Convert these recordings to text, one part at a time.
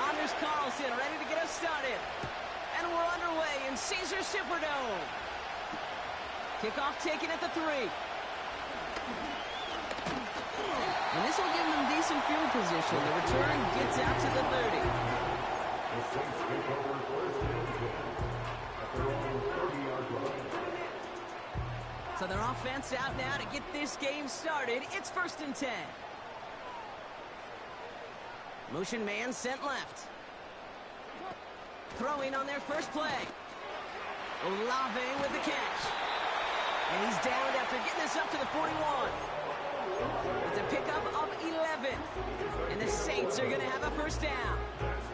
Anders Carlson ready to get us started. And we're underway in Caesar Superdome. Kickoff taken at the 3. And this will give them decent field position. The return gets out to the 30. So their offense out now to get this game started. It's 1st and 10. Motion man sent left. Throwing on their first play. Olave with the catch. And he's downed after getting this up to the 41. It's a pickup of 11. And the Saints are going to have a first down.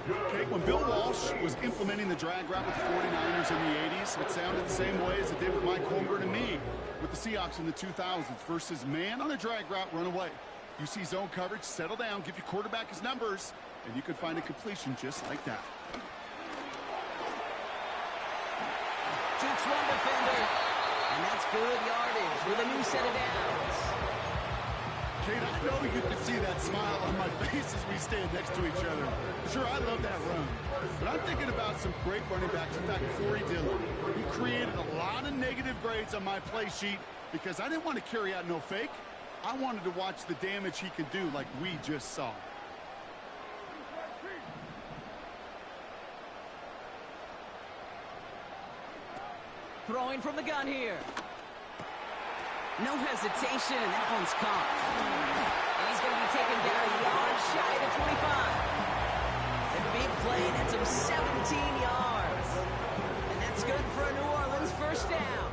Okay, when Bill Walsh was implementing the drag route with the 49ers in the 80s, it sounded the same way as it did with Mike Holmgren and me with the Seahawks in the 2000s versus man on a drag route, run away. You see zone coverage, settle down, give your quarterback his numbers, and you can find a completion just like that. Keeps one defender, and that's good yardage with a new set of downs. Kate, I know you can see that smile on my face as we stand next to each other. Sure, I love that run. But I'm thinking about some great running backs. In fact, Corey Dillon, who created a lot of negative grades on my play sheet because I didn't want to carry out no fake. I wanted to watch the damage he could do like we just saw. Throwing from the gun here. No hesitation, and that one's caught. And he's going to be taken down a yard shy of the 25. A big play nets him 17 yards. And that's good for a New Orleans first down.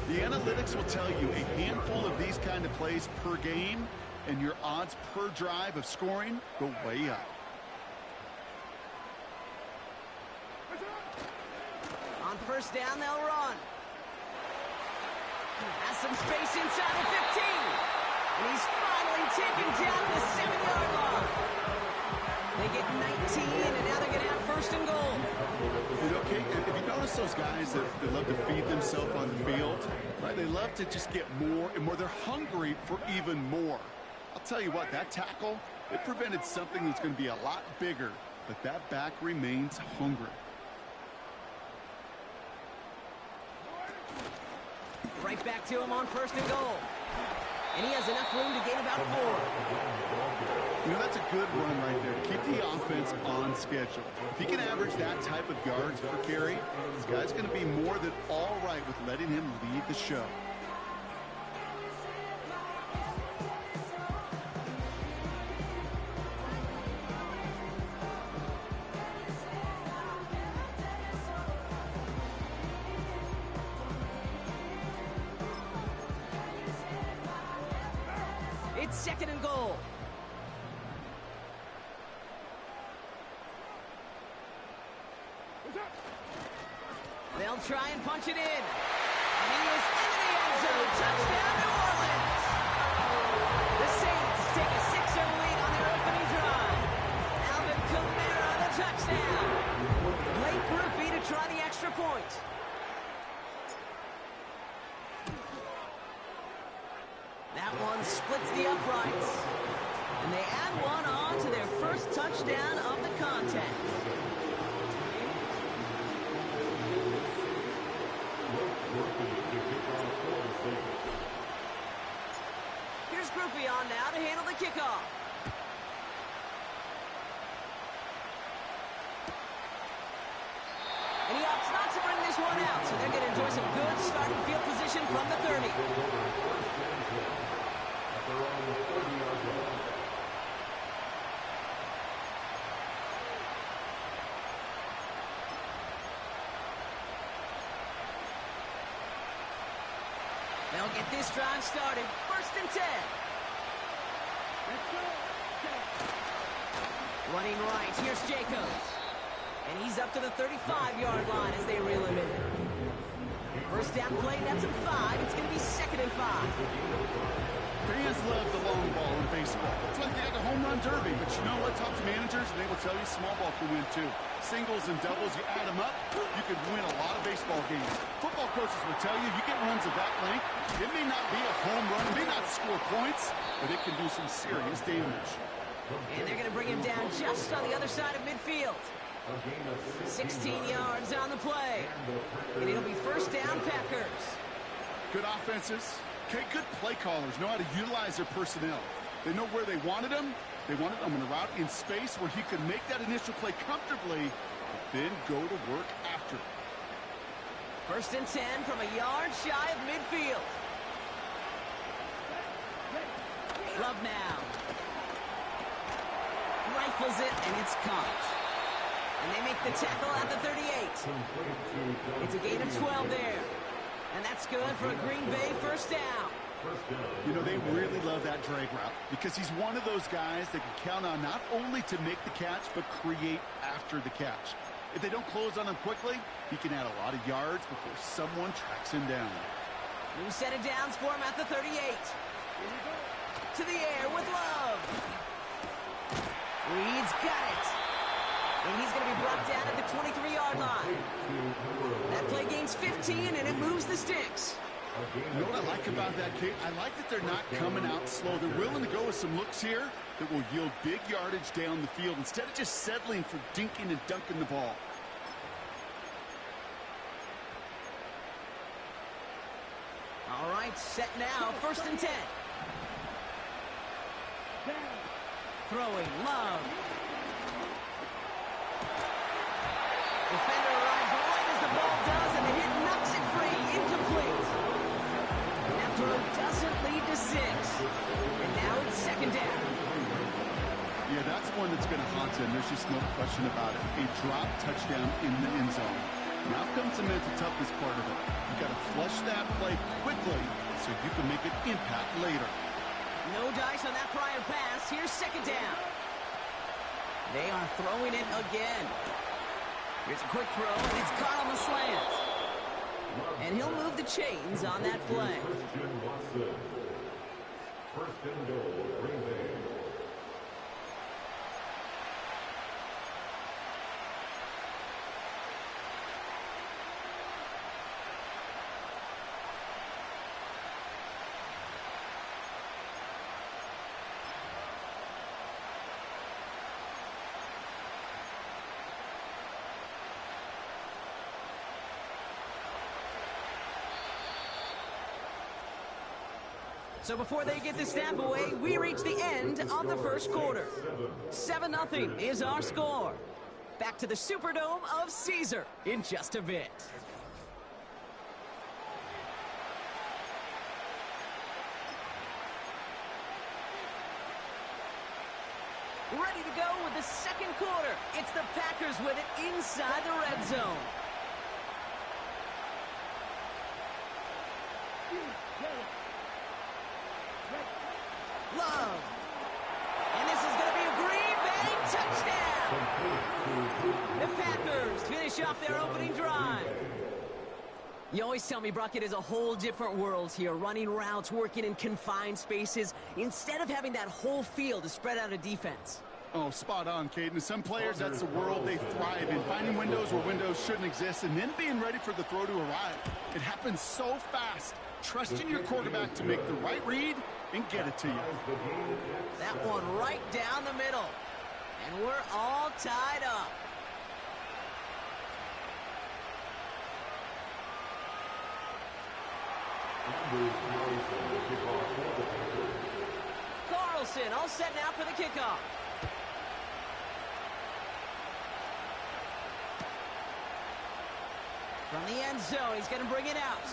The analytics will tell you a handful of these kind of plays per game, and your odds per drive of scoring go way up. On first down, they'll run. Has some space inside the 15. And he's finally taken down the 7-yard line. They get 19, and now they're going to have 1st and goal. You know, Kate, if you notice those guys that they love to feed themselves on the field, right? They love to just get more and more. They're hungry for even more. I'll tell you what, that tackle, it prevented something that's going to be a lot bigger, but that back remains hungry. Right back to him on 1st and goal. And he has enough room to gain about 4. You know, that's a good run right there. Keep the offense on schedule. If he can average that type of yards per carry, this guy's going to be more than all right with letting him lead the show. It's 2nd and goal. They'll try and punch it in. And he is into the end zone. Touchdown, New Orleans. The Saints take a 6-0 lead on their opening drive. Alvin Kamara, the touchdown. Late groupie to try the extra point. That one splits the uprights. And they add one on to their first touchdown of the contest. Here's Groupie on now to handle the kickoff. And he opts not to bring this one out, so they're going to enjoy some good starting field position from the 30. They'll get this drive started. 1st and 10. Running right, here's Jacobs. And he's up to the 35-yard line as they reel him in. First down play, nets him 5. It's going to be 2nd and 5. Fans love the long ball in baseball. It's like they got the home run derby, but you know what? Talk to managers, and they will tell you small ball can win too. Singles and doubles, you add them up, you could win a lot of baseball games. Football coaches will tell you get runs of that length. It may not be a home run, it may not score points, but it can do some serious damage. And they're going to bring him down just on the other side of midfield. 16 yards on the play. And it'll be first down, Packers. Good offenses. Okay, good play callers know how to utilize their personnel. They know where they wanted him. They wanted him on a route in space where he could make that initial play comfortably, then go to work after. First and 10 from a yard shy of midfield. Love now. Rifles it, and it's caught. And they make the tackle at the 38. It's a gain of 12 there. And that's good for a Green Bay first down. You know, they really love that drag route because he's one of those guys that can count on not only to make the catch, but create after the catch. If they don't close on him quickly, he can add a lot of yards before someone tracks him down. New set of downs for him at the 38. To the air with Love. Reed's got it. And he's going to be brought down at the 23-yard line. That play gains 15, and it moves the sticks. You know what I like about that, Kate? I like that they're not coming out slow. They're willing to go with some looks here that will yield big yardage down the field instead of just settling for dinking and dunking the ball. All right, set now, first and 10. Throwing, Love. Defender arrives right as the ball does, and the hit knocks it free, incomplete. That throw doesn't lead to 6. And now it's second down. Yeah, that's one that's going to haunt him. There's just no question about it. A drop touchdown in the end zone. Now comes the mental toughness part of it. You got to flush that play quickly so you can make an impact later. No dice on that prior pass. Here's second down. They are throwing it again. Here's a quick throw, and it's caught on the slant. And he'll move the chains on that play. First and goal, Green Bay. So before they get the snap away, we reach the end of the first quarter. 7-0 is our score. Back to the Superdome of Caesar in just a bit. Ready to go with the second quarter. It's the Packers with it inside the red zone. Love. And this is going to be a Green Bay touchdown. The Packers finish off their opening drive. You always tell me, Brock, it is a whole different world here, running routes, working in confined spaces, instead of having that whole field to spread out a defense. Oh, spot on, Caden. Some players, that's the world they thrive in, finding windows where windows shouldn't exist and then being ready for the throw to arrive. It happens so fast. Trusting your quarterback to make the right read and get it to you. That one right down the middle. And we're all tied up. Carlson all set now for the kickoff. From the end zone, he's going to bring it out.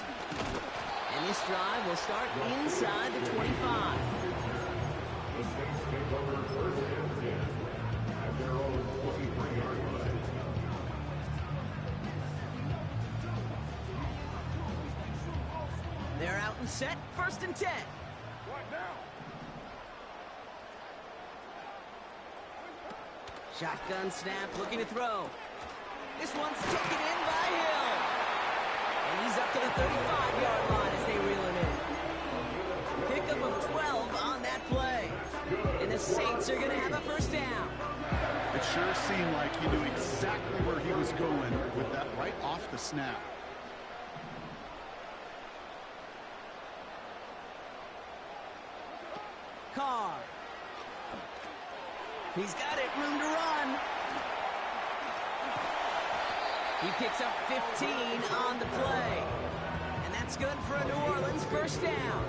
And this drive will start inside the 25. The Saints take over first and 10 at their own 23-yard line. They're out and set, first and 10. Right now. Shotgun snap, looking to throw. This one's taken in by Hill. And he's up to the 35-yard line as they reel it in. Pickup of 12 on that play. And the Saints are going to have a first down. It sure seemed like he knew exactly where he was going with that right off the snap. Carr. He's got it, room to run. He picks up 15 on the play. And that's good for a New Orleans first down.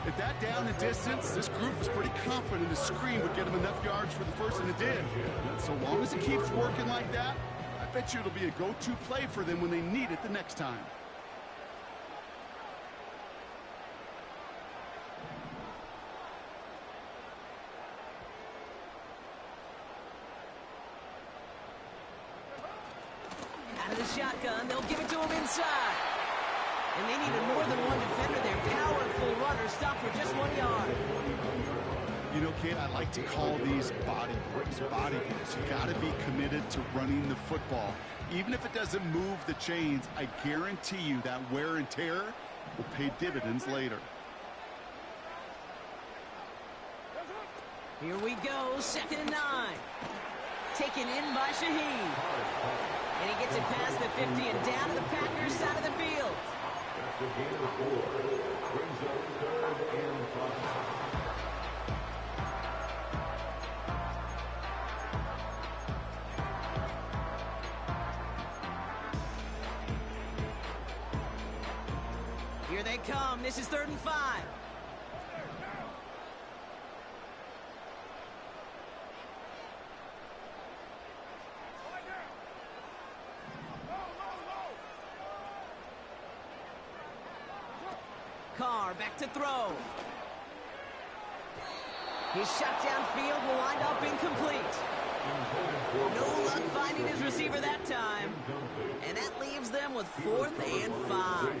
At that down and distance, this group was pretty confident the screen would get him enough yards for the first, and it did. So long as it keeps working like that, I bet you it'll be a go-to play for them when they need it the next time. Out of the shotgun, they'll give it to him inside. And they needed more than one defender there. Powerful runner, stop for just 1 yard. You know, Kate, I like to call these body blows. Body blows. You got to be committed to running the football. Even if it doesn't move the chains, I guarantee you that wear and tear will pay dividends later. Here we go, 2nd and 9. Taken in by Shaheed. And he gets it past the 50 and down to the Packers side of the field. That's the gain of 4. Brings up 3rd and 5. Here they come. This is 3rd and 5. Carr back to throw. His shot downfield will wind up incomplete. No luck finding his receiver that time. And that leaves them with 4th and 5.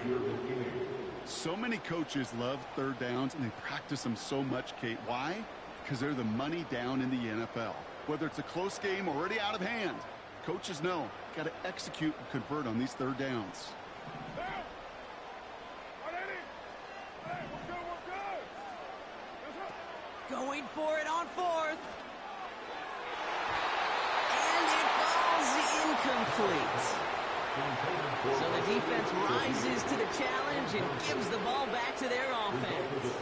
So many coaches love third downs, and they practice them so much, Kate. Why? Because they're the money down in the NFL. Whether it's a close game or already out of hand, coaches know got to execute and convert on these third downs. Going for it on 4th. And it falls incomplete. So the defense rises to the challenge and gives the ball back to their offense.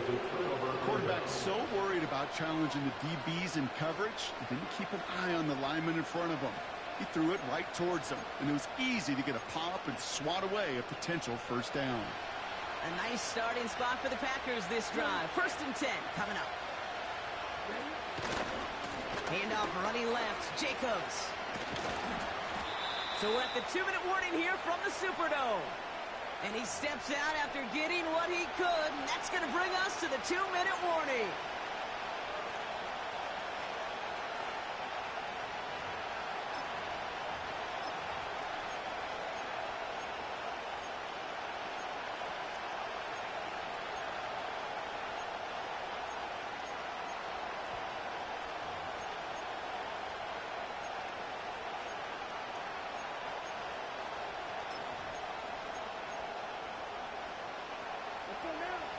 The quarterback's so worried about challenging the DBs in coverage, he didn't keep an eye on the lineman in front of him. He threw it right towards him, and it was easy to get a pop and swat away a potential first down. A nice starting spot for the Packers this drive. 1st and 10 coming up. Handoff running left, Jacobs. So we're at the 2-minute warning here from the Superdome. And he steps out after getting what he could, and that's going to bring us to the 2-minute warning.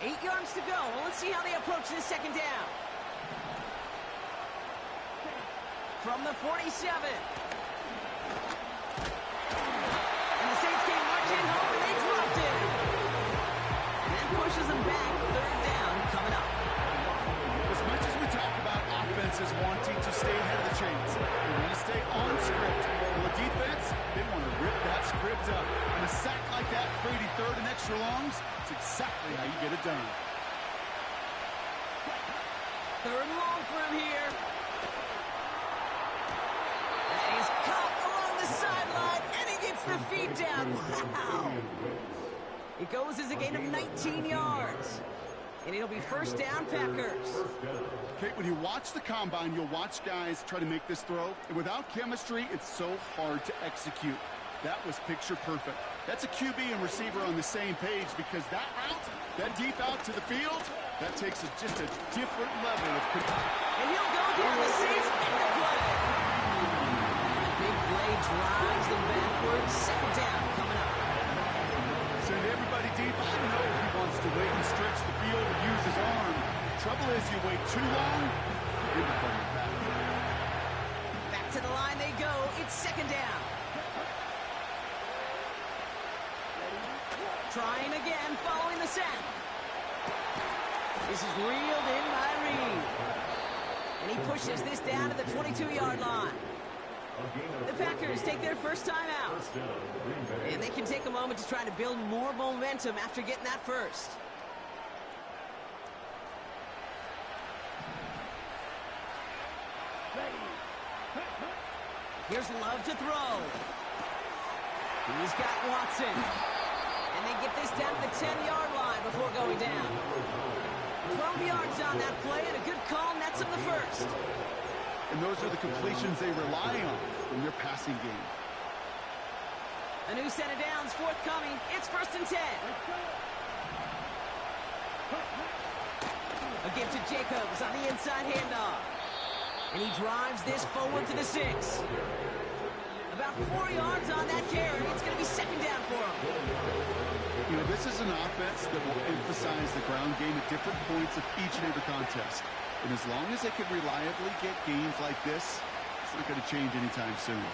Eight yards to go. Well, let's see how they approach this 2nd down. From the 47. And the Saints came marching home, and they dropped it. And that pushes them back. 3rd down coming up. As much as we talk about offenses wanting to stay ahead of the chains, they want to stay on script. Well, the defense, they want to rip that script up. And a sack like that, creating 3rd and extra longs, it's exactly how you get it done. 3rd and long for him here. And he's caught along the sideline, and he gets the feet down. Wow! It goes as a gain of 19 yards. And it'll be 1st down, Packers. Kate, when you watch the combine, you'll watch guys try to make this throw. And without chemistry, it's so hard to execute. That was picture perfect. That's a QB and receiver on the same page, because that route, that deep out to the field, that takes just a different level of control. And he'll go down the Saints in the play. And the big play drives them backwards. 2nd down coming up. Send everybody deep. I know he wants to wait and stretch the field and use his arm. Trouble is, you wait too long, you end up on your back. Back to the line they go. It's second down. Trying again, following the sack. This is reeled in by Reed. And he pushes this down to the 22-yard line. The Packers take their first time out. And they can take a moment to try to build more momentum after getting that first. Here's Love to throw. He's got Watson. And they get this down to the 10-yard line before going down. 12 yards on that play, and a good call nets them the first. And those are the completions they rely on in their passing game. A new set of downs forthcoming. It's 1st and 10. A give to Jacobs on the inside handoff. And he drives this forward to the 6. About 4 yards on that carry. It's going to be second down for him. You know, this is an offense that will emphasize the ground game at different points of each and every contest. And as long as they can reliably get games like this, it's not going to change anytime soon.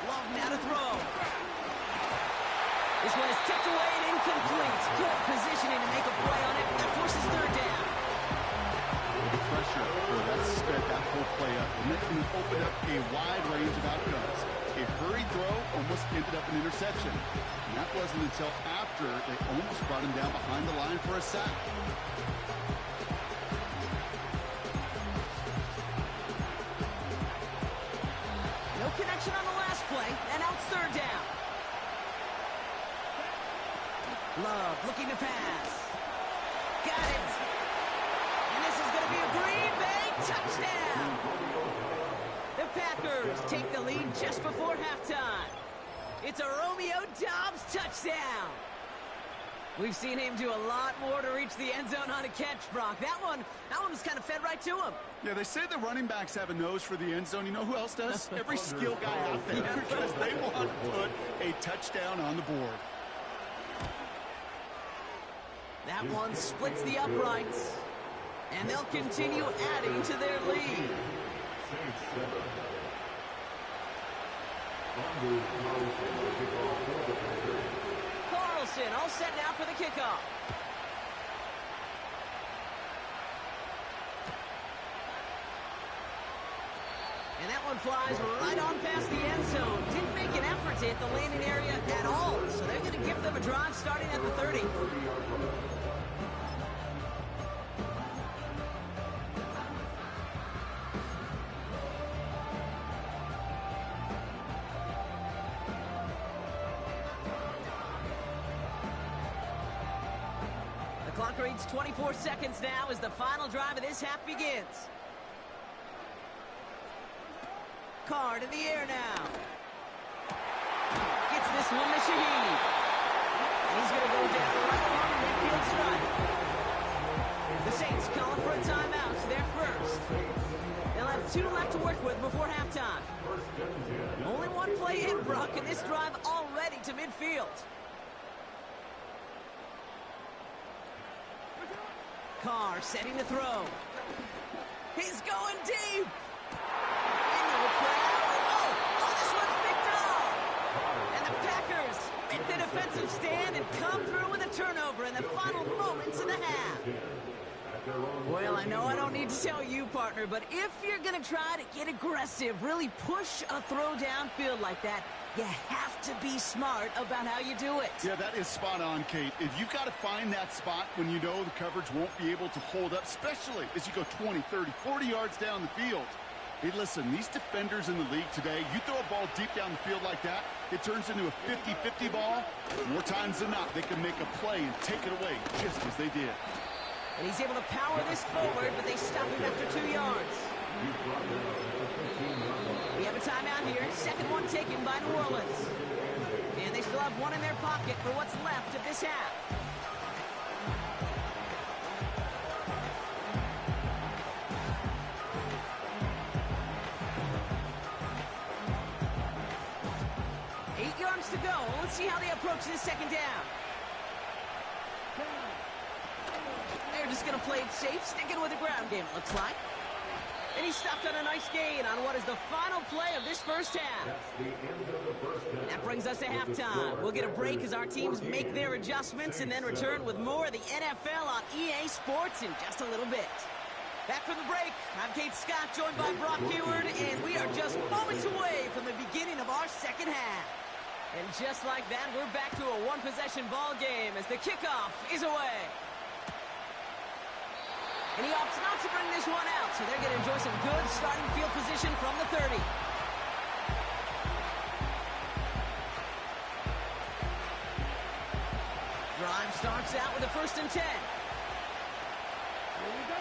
Love now to throw. This one is tipped away and incomplete. Good positioning to make a play on it. That forces third down. The pressure, that sped that whole play up, and it can open up a wide range of outcomes. A hurried throw almost ended up an interception. And that wasn't until after they almost brought him down behind the line for a sack. No connection on the last play, and now it's third down. Love looking to pass. Got it. And this is going to be a Green Bay touchdown. The Packers take the lead just before halftime. It's a Romeo Doubs touchdown. We've seen him do a lot more to reach the end zone on a catch, Brock. That one was kind of fed right to him. Yeah, they say the running backs have a nose for the end zone. You know who else does? Every skill guy out there, because they want to put a touchdown on the board. That one splits the uprights, and they'll continue adding to their lead. Carlson all set now for the kickoff. And that one flies right on past the end zone. Didn't make an effort to hit the landing area at all, so they're going to give them a drive starting at the 30. The clock reads 24 seconds now as the final drive of this half begins. Card in the air now. Gets this one to Shaheed. He's going to go down right along the midfield stripe. The Saints calling for a timeout. They're first. They'll have 2 left to work with before halftime. Only one play in, Brock, and this drive already to midfield. Carr setting the throw. He's going deep. Into the crowd. Oh, this one's picked off. And the Packers make the defensive stand and come through with a turnover in the final moments of the half. Well, I know I don't need to tell you, partner, but if you're going to try to get aggressive, really push a throw downfield like that, you have to be smart about how you do it. Yeah, that is spot on, Kate. If you've got to find that spot when you know the coverage won't be able to hold up, especially as you go 20, 30, 40 yards down the field. Hey, listen, these defenders in the league today, you throw a ball deep down the field like that, it turns into a 50-50 ball. More times than not, they can make a play and take it away just as they did. And he's able to power this forward, but they stop him after 2 yards. We have a timeout here. Second one taken by New Orleans. And they still have one in their pocket for what's left of this half. yards to go. Let's see how they approach this second down. They're just going to play it safe, sticking with the ground game, it looks like. And he stopped on a nice gain on what is the final play of this first half. That brings us to halftime. We'll get a break as our teams make their adjustments and then return with more of the NFL on EA Sports in just a little bit. Back from the break, I'm Kate Scott, joined by Brock Heward, and we are just moments away from the beginning of our second half. And just like that, we're back to a one-possession ball game as the kickoff is away. And he opts not to bring this one out, so they're going to enjoy some good starting field position from the 30. Drive starts out with a 1st and 10. Here we go.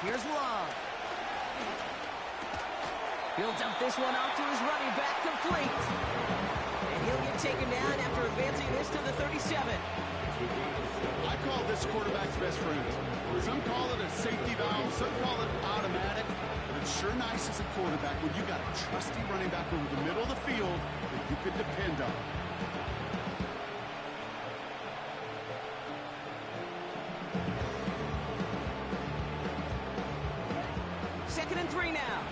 Here's Love. He'll dump this one off to his running back, complete. And he'll get taken down after advancing this to the 37. I call this quarterback's best friend. Some call it a safety valve, some call it automatic, but it's sure nice as a quarterback when you got a trusty running back over the middle of the field that you can depend on. Second and 3 now.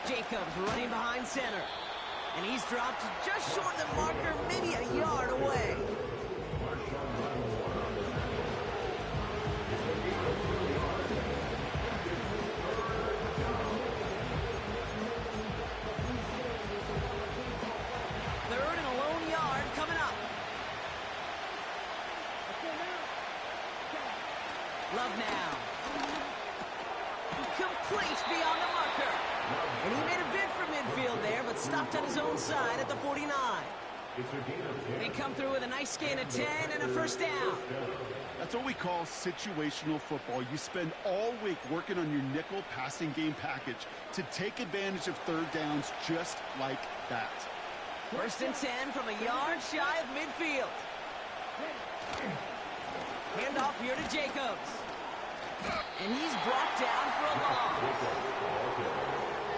Jacobs running behind center. And he's dropped just short of the marker, maybe a yard away. Third and a lone yard coming up. Love now. Complete beyond the marker. And he made a bid for midfield there, but stopped on his own side at the 49. They come through with a nice gain of 10 and a 1st down. That's what we call situational football. You spend all week working on your nickel passing game package to take advantage of 3rd downs just like that. 1st and 10 from a yard shy of midfield. Handoff here to Jacobs. And he's brought down for a loss.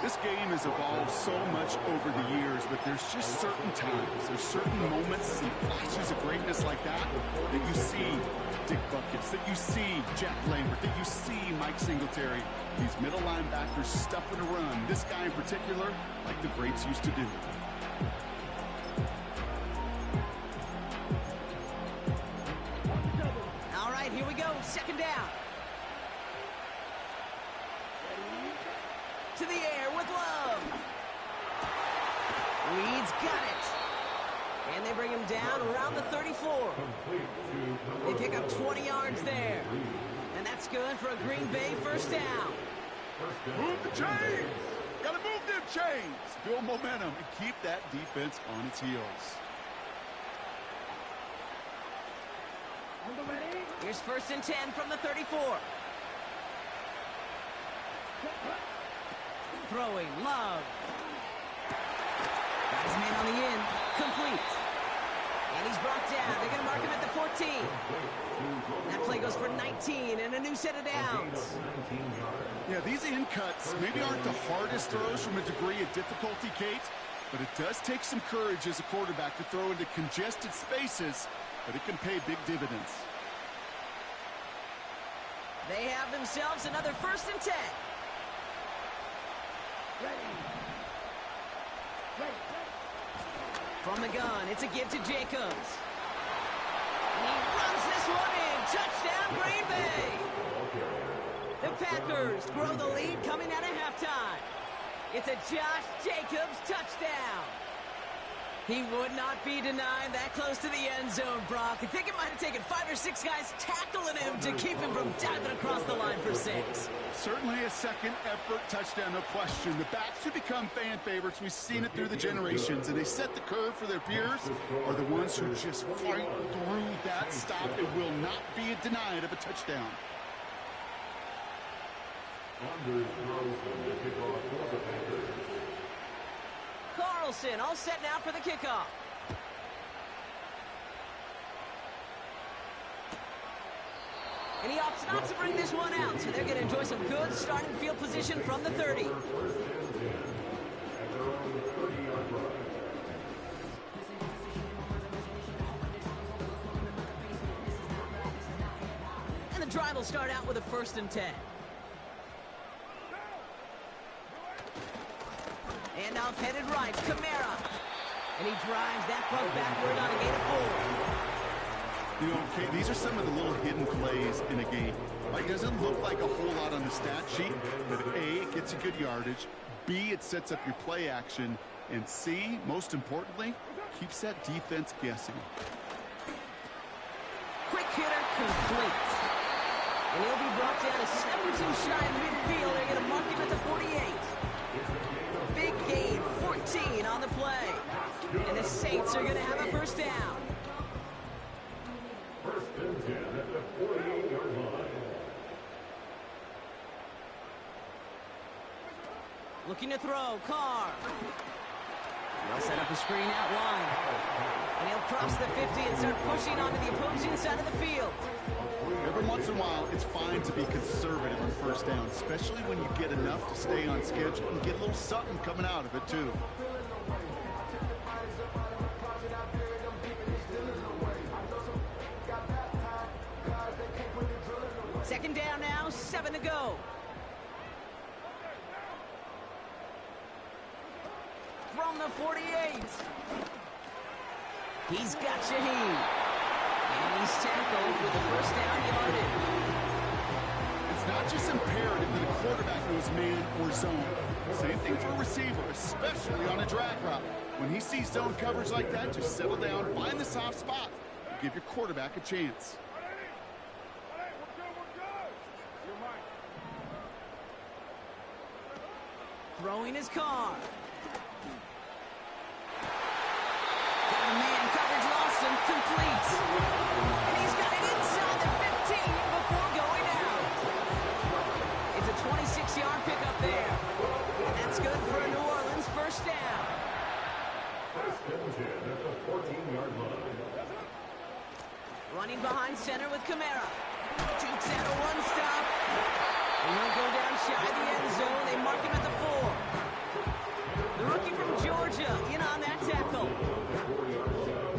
This game has evolved so much over the years, but there's just certain times, there's certain moments and flashes of greatness like that that you see Dick Buckets, that you see Jack Lambert, that you see Mike Singletary. These middle linebackers stuffing a run. This guy in particular, like the greats used to do. All right, here we go. 2nd down. To the air with Love. Reed's got it. And they bring him down around the 34. They pick up 20 yards there. And that's good for a Green Bay 1st down. Move the chains! Gotta move them chains! Build momentum and keep that defense on its heels. Here's 1st and 10 from the 34. Throwing, Love. Got his man on the end. Complete. And he's brought down. They're going to mark him at the 14. That play goes for 19 and a new set of downs. Yeah, these in cuts maybe aren't the hardest throws from a degree of difficulty, Kate, but it does take some courage as a quarterback to throw into congested spaces, but it can pay big dividends. They have themselves another 1st and 10. From the gun, it's a give to Jacobs. And he runs this one in. Touchdown, Green Bay. The Packers grow the lead coming out of halftime. It's a Josh Jacobs touchdown. He would not be denied that close to the end zone, Brock. I think it might have taken 5 or 6 guys tackling him to keep him from diving across the line for 6. Certainly a second effort touchdown, no question. The backs who become fan favorites, we've seen it through the generations, and they set the curve for their peers, are the ones who just fight through that stop and will not be denied of a touchdown. Carlson all set now for the kickoff. And he opts not to bring this one out, so they're going to enjoy some good starting field position from the 30. And the drive will start out with a 1st and 10. And off headed right, Kamara. And he drives that puck backward on a gain of 4. You know, okay, these are some of the little hidden plays in a game. It doesn't look like a whole lot on the stat sheet, but A, it gets you good yardage, B, it sets up your play action, and C, most importantly, keeps that defense guessing. Quick hitter complete. And he'll be brought down to 7-2 shy of midfield. They're going to mark him at the 48. Big gain, 14 on the play. And the Saints are going to have a 1st down. 1st and 10 at the 48-yard line. Looking to throw, Carr. They'll set up a screen out wide. And he'll cross the 50 and start pushing onto the opposing side of the field. Every once in a while, it's fine to be conservative on 1st down, especially when you get enough to stay on schedule and get a little something coming out of it, too. Second down now, 7 to go. From the 48. He's got Shaheed. And he's tackled with the 1st down yardage. It's not just imperative that a quarterback knows man or zone. Same thing for a receiver, especially on a drag route. When he sees zone coverage like that, just settle down, find the soft spot, and give your quarterback a chance. Throwing his car. Got a man, coverage lost him, complete. And he's got it inside the 15 before going out. It's a 26-yard pickup there. And that's good for a New Orleans 1st down. 1st and 10 at the 14-yard line. Running behind center with Kamara. Jukes out a 1-stop. And he'll go down shy of the end zone. They mark him at the 4. The rookie from Georgia in on that tackle.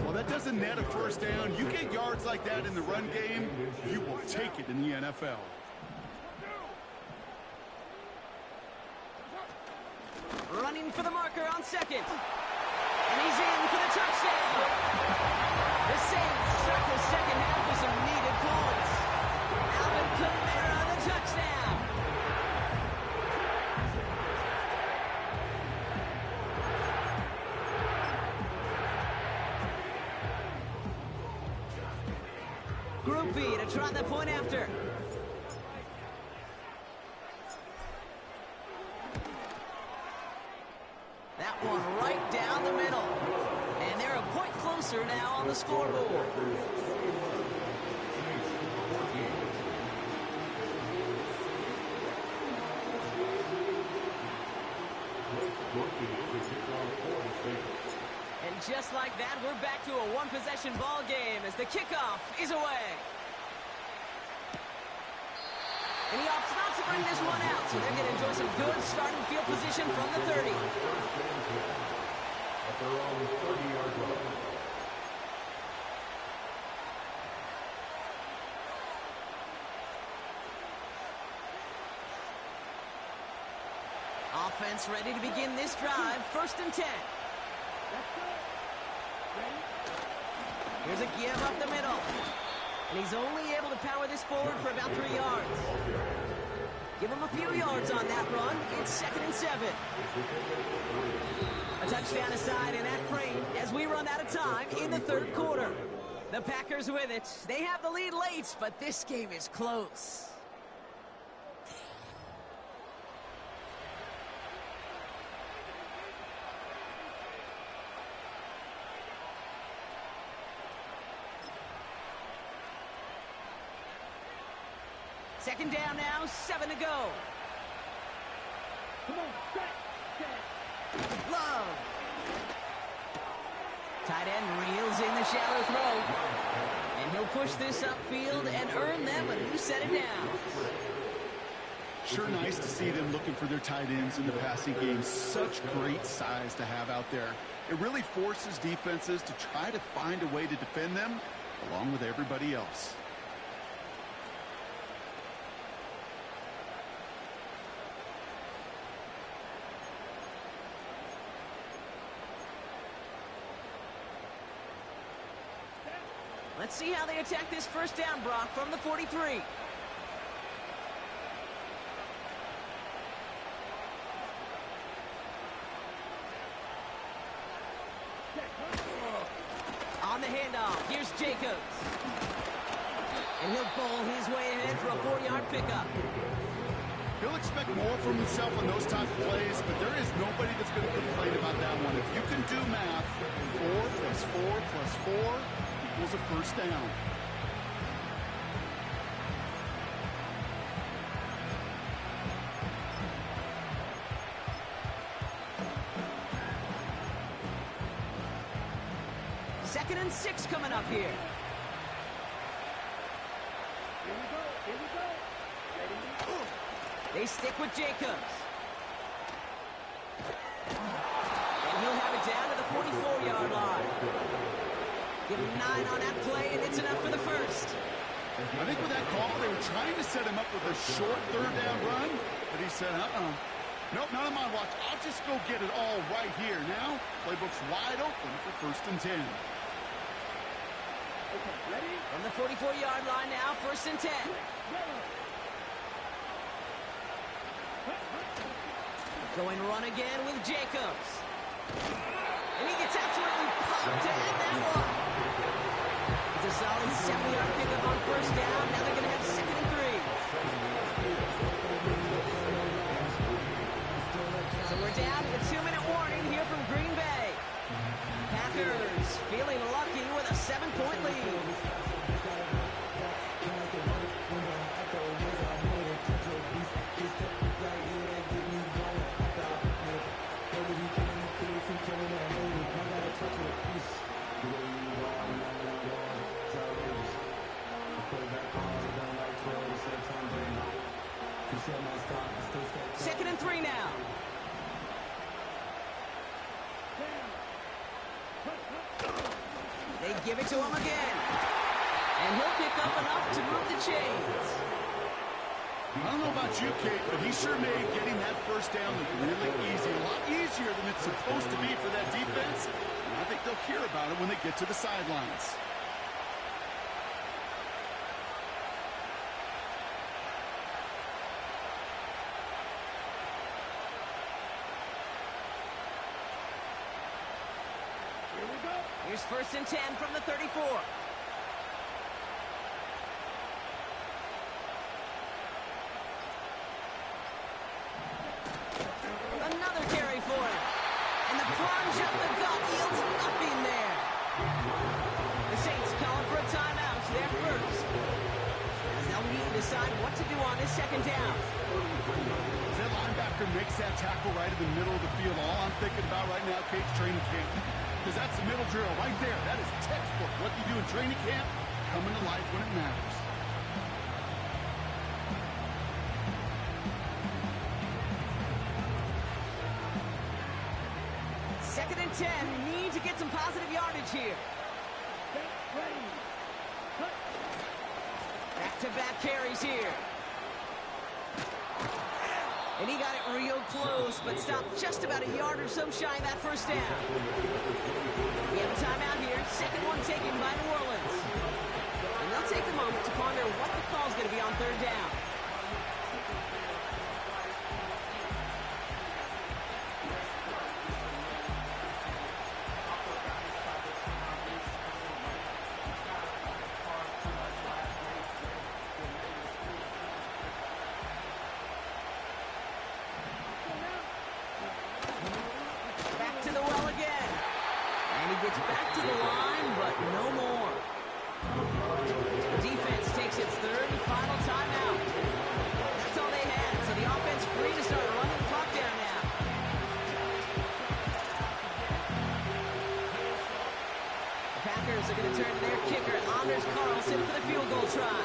Well, that doesn't net a 1st down. You get yards like that in the run game, you will take it in the NFL. Running for the marker on 2nd. And he's in for the touchdown. The Saints start the 2nd half with some needed points. Alvin Kamara, the touchdown. Group B to try the point after. That one right down the middle. And they're a point closer now on the scoreboard. And just like that, we're back to a one-possession ball game as the kickoff is away. And he opts not to bring this one out, so they're going to enjoy some good starting field position from the 30. At their own 30-yard line. Offense ready to begin this drive. 1st and 10. Here's a give up the middle. And he's only able to power this forward for about 3 yards. Give him a few yards on that run. It's 2nd and 7. A touchdown aside in that frame as we run out of time in the 3rd quarter. The Packers with it. They have the lead late, but this game is close. Second down now, 7 to go. Come on, set. Love. Tight end reels in the shallow throw. And He'll push this upfield and earn them a new set of downs. Sure nice to see them looking for their tight ends in the passing game. Such great size to have out there. It really forces defenses to try to find a way to defend them along with everybody else. Let's see how they attack this first down, Brock, from the 43. On the handoff, here's Jacobs. And he'll bowl his way ahead for a 4-yard pickup. He'll expect more from himself on those type of plays, but there is nobody that's going to complain about that one. If you can do math, 4 plus 4 plus 4 equals a first down. Second and 6 coming up here. Here we go. Here we go. Ready? They stick with Jacobs. And he'll have it down to the 44-yard line. Give him 9 on that play, and it's enough for the first. I think with that call, they were trying to set him up with a short third down run, but he said, nope, not on my watch. I'll just go get it all right here. Now, playbook's wide open for first and 10. Okay, ready? From the 44-yard line now, first and 10. Going run again with Jacobs. And he gets absolutely pumped to end that one. It's a solid 70-yard pickup on first down. Now they're going to have second and 3. So we're down to the 2-minute warning here from Green Bay. Packers feeling lucky with a 7-point lead. Second and 3 now. They give it to him again. And he'll pick up enough to move the chains. I don't know about you, Kate, but he sure made getting that first down look really easy. A lot easier than it's supposed to be for that defense. And I think they'll hear about it when they get to the sidelines. Here we go. Here's first and 10 from the 34. Another carry for him. And the plunge up the gut yields nothing there. The Saints calling for a timeout. They're first. As they'll need to decide what to do on this second down. As that linebacker makes that tackle right in the middle of the field, all I'm thinking about right now, Kate's training camp. Because that's the middle drill right there. That is textbook. What you do in training camp, coming to life when it matters. Second and 10. Need to get some positive yardage here. Set, ready. Cut. Back-to-back carries here. And he got it real close, but stopped just about a yard or so shy of that first down. We have a timeout here. Second one taken by New Orleans. And they'll take a moment to ponder what the call's going to be on third down. Back to the well again. And he gets back to the line, but no more. The defense takes its third and final timeout. try.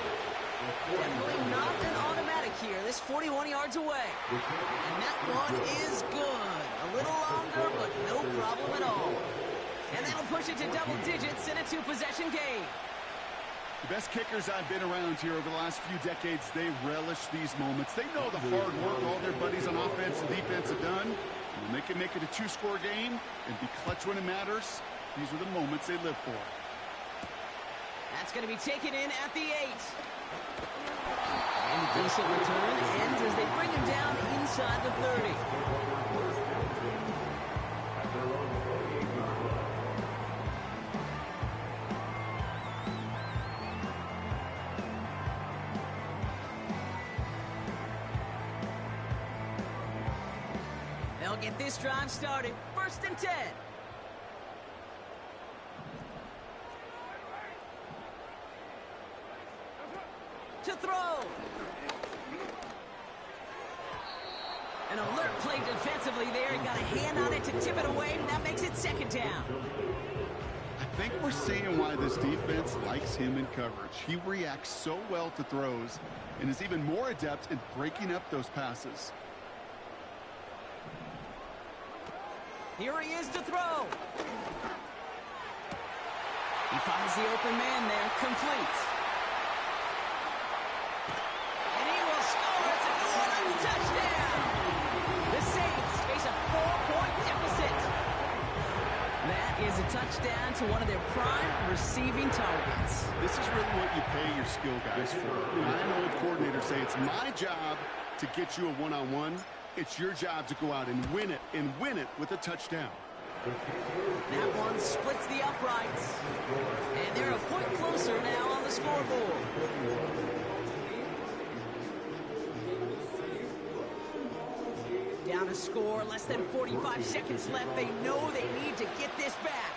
Definitely not an automatic here. This 41 yards away. And that one is good. A little longer, but no problem at all. And that'll push it to double digits in a two-possession game. The best kickers I've been around here over the last few decades, they relish these moments. They know the hard work all their buddies on offense and defense have done. And when they can make it a two-score game and be clutch when it matters, these are the moments they live for. That's going to be taken in at the 8. And a decent return ends as they bring him down inside the 30. They'll get this drive started. 1st and 10. To throw. An alert play defensively there. He got a hand on it to tip it away, and that makes it 2nd down. I think we're seeing why this defense likes him in coverage. He reacts so well to throws and is even more adept in breaking up those passes. Here he is to throw. He finds the open man there, complete. And he will score. It's a New Orleans touchdown. The Saints face a 4-point deficit. That is a touchdown to one of their prime receiving targets. This is really what you pay your skill guys for. I had an old coordinator say it's my job to get you a one-on-one. It's your job to go out and win it with a touchdown. That one splits the uprights. And they're a point closer now on the scoreboard. Down a score, less than 45 seconds left. They know they need to get this back.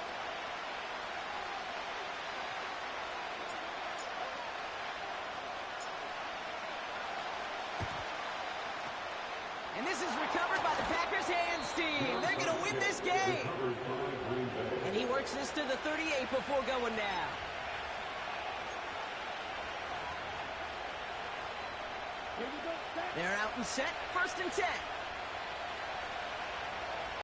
And this is recovered by the Packers hands team. They're going to win this game. And he works this to the 38 before going down. They're out and set. 1st and 10.